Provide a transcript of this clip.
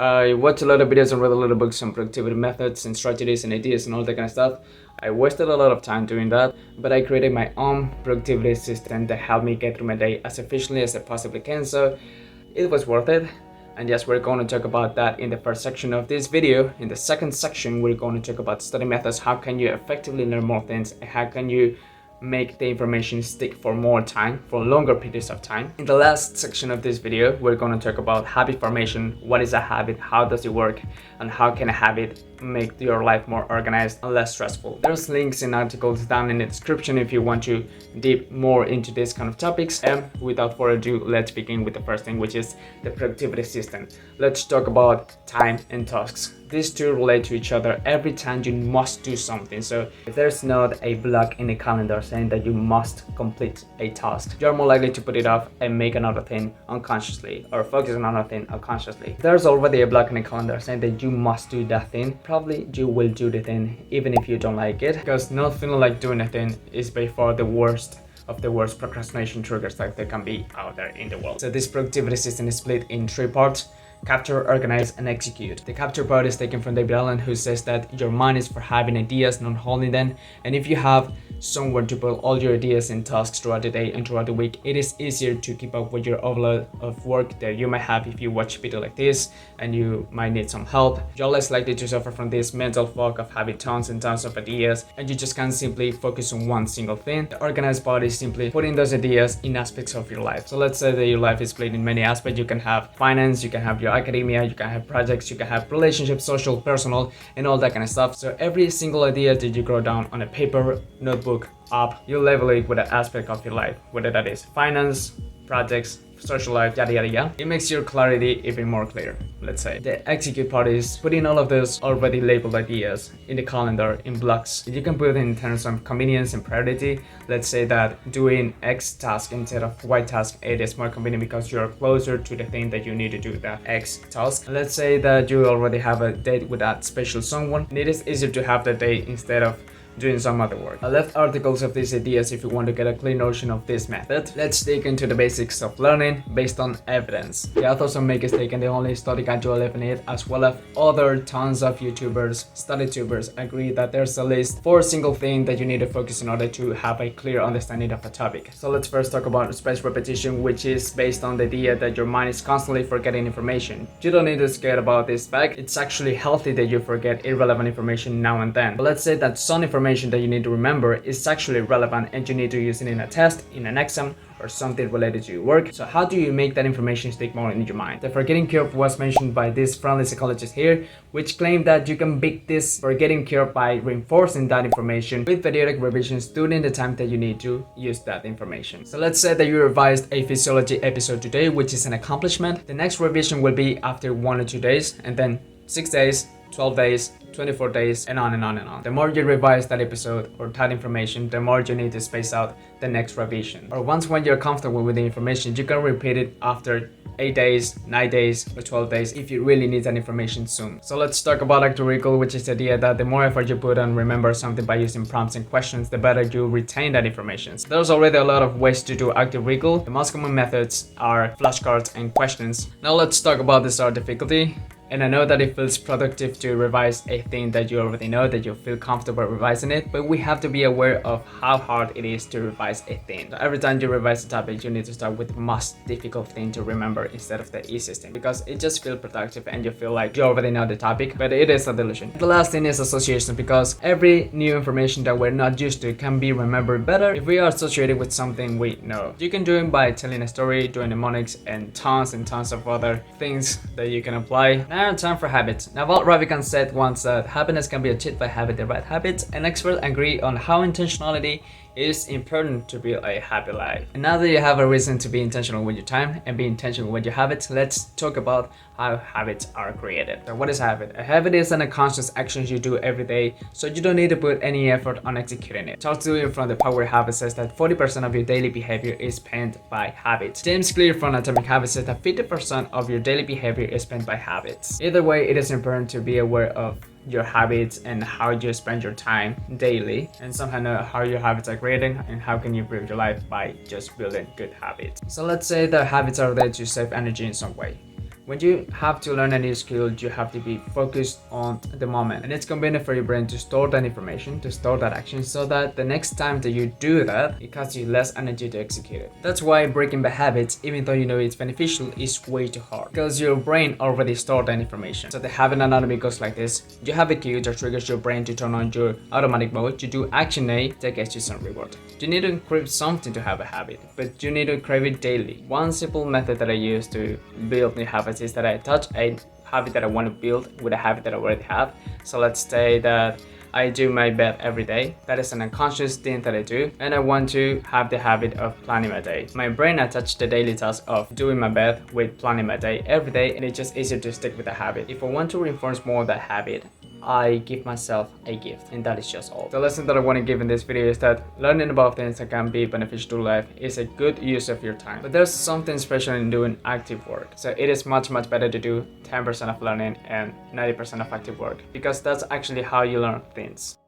I watch a lot of videos and read a lot of books on productivity methods and strategies and ideas and all that kind of stuff. I wasted a lot of time doing that, but I created my own productivity system that helped me get through my day as efficiently as I possibly can, so it was worth it. And yes, we're going to talk about that in the first section of this video. In the second section, we're going to talk about study methods. How can you effectively learn more things, and how can you make the information stick for more time, for longer periods of time. In the last section of this video, we're going to talk about habit formation. What is a habit? How does it work? And how can a habit make your life more organized and less stressful? There's links and articles down in the description if you want to deep more into this kind of topics. And without further ado, let's begin with the first thing, which is the productivity system. Let's talk about time and tasks. These two relate to each other. Every time you must do something. So if there's not a block in the calendar saying that you must complete a task, you're more likely to put it off and make another thing unconsciously, or focus on another thing unconsciously. If there's already a block in the calendar saying that you must do that thing, probably you will do the thing even if you don't like it, because not feeling like doing a thing is by far the worst of the worst procrastination triggers that there can be out there in the world. So this productivity system is split in three parts: capture, organize, and execute. The capture part is taken from David Allen, who says that your mind is for having ideas, not holding them. And if you have somewhere to put all your ideas and tasks throughout the day and throughout the week, it is easier to keep up with your overload of work that you might have if you watch a video like this and you might need some help. You're less likely to suffer from this mental fog of having tons and tons of ideas, and you just can't simply focus on one single thing. The organized part is simply putting those ideas in aspects of your life. So let's say that your life is split in many aspects. You can have finance, you can have your academia, you can have projects, you can have relationships, social, personal, and all that kind of stuff. So every single idea that you wrote down on a paper, notebook, app, you label it with an aspect of your life, whether that is finance, projects, social life, yada yada yada. It makes your clarity even more clear. Let's say the execute part is putting all of those already labeled ideas in the calendar in blocks. You can put it in terms of convenience and priority. Let's say that doing X task instead of Y task, it is more convenient because you're closer to the thing that you need to do, that X task. Let's say that you already have a date with that special someone, and it is easier to have the date instead of doing some other work. I left articles of these ideas if you want to get a clear notion of this method. Let's dig into the basics of learning based on evidence. The authors of Make Mistake and the Only Study Guide to Eliminate It, as well as other tons of YouTubers, study tubers, agree that there's at least 4 single things that you need to focus in order to have a clear understanding of a topic. So let's first talk about spaced repetition, which is based on the idea that your mind is constantly forgetting information. You don't need to scared about this fact. It's actually healthy that you forget irrelevant information now and then. But let's say that some information that you need to remember is actually relevant and you need to use it in a test, in an exam, or something related to your work. So how do you make that information stick more in your mind? The forgetting curve was mentioned by this friendly psychologist here, which claimed that you can beat this forgetting curve by reinforcing that information with periodic revisions during the time that you need to use that information. So let's say that you revised a physiology episode today, which is an accomplishment. The next revision will be after 1 or 2 days, and then 6 days, 12 days, 24 days, and on and on and on. The more you revise that episode or that information, the more you need to space out the next revision. Or once when you're comfortable with the information, you can repeat it after 8 days, 9 days, or 12 days if you really need that information soon. So let's talk about active recall, which is the idea that the more effort you put on remember something by using prompts and questions, the better you retain that information. So there's already a lot of ways to do active recall. The most common methods are flashcards and questions. Now let's talk about the start difficulty. And I know that it feels productive to revise a thing that you already know, that you feel comfortable revising it, but we have to be aware of how hard it is to revise a thing. So every time you revise a topic, you need to start with the most difficult thing to remember instead of the easiest thing, because it just feels productive and you feel like you already know the topic, but it is a delusion. The last thing is association, because every new information that we're not used to can be remembered better if we are associated with something we know. You can do it by telling a story, doing mnemonics, and tons of other things that you can apply. Now time for habits. Naval Ravikant said once that happiness can be achieved by having the right habits, and experts agree on how intentionality is important to build a happy life. And now that you have a reason to be intentional with your time and be intentional with your habits, let's talk about how habits are created. So what is a habit? A habit is an unconscious action you do every day, so you don't need to put any effort on executing it. Charles Duhigg from The Power of Habits says that 40% of your daily behavior is spent by habits. James Clear from Atomic Habits says that 50% of your daily behavior is spent by habits. Either way, it is important to be aware of your habits and how you spend your time daily, and somehow know how your habits are created and how can you improve your life by just building good habits. So let's say that habits are there to save energy in some way. When you have to learn a new skill, you have to be focused on the moment. And it's convenient for your brain to store that information, to store that action, so that the next time that you do that, it costs you less energy to execute it. That's why breaking bad habits, even though you know it's beneficial, is way too hard. Because your brain already stored that information. So the habit anatomy goes like this. You have a cue that triggers your brain to turn on your automatic mode. You do action A that gets you some reward. You need to crave something to have a habit, but you need to crave it daily. One simple method that I use to build new habits is that I touch a habit that I want to build with a habit that I already have. So let's say that I do my bed every day. That is an unconscious thing that I do, and I want to have the habit of planning my day. My brain attached the daily task of doing my bed with planning my day every day, and it's just easier to stick with the habit. If I want to reinforce more of that habit, I give myself a gift, and that is just all. The lesson that I want to give in this video is that learning about things that can be beneficial to life is a good use of your time. But there's something special in doing active work. So it is much better to do 10% of learning and 90% of active work, because that's actually how you learn things.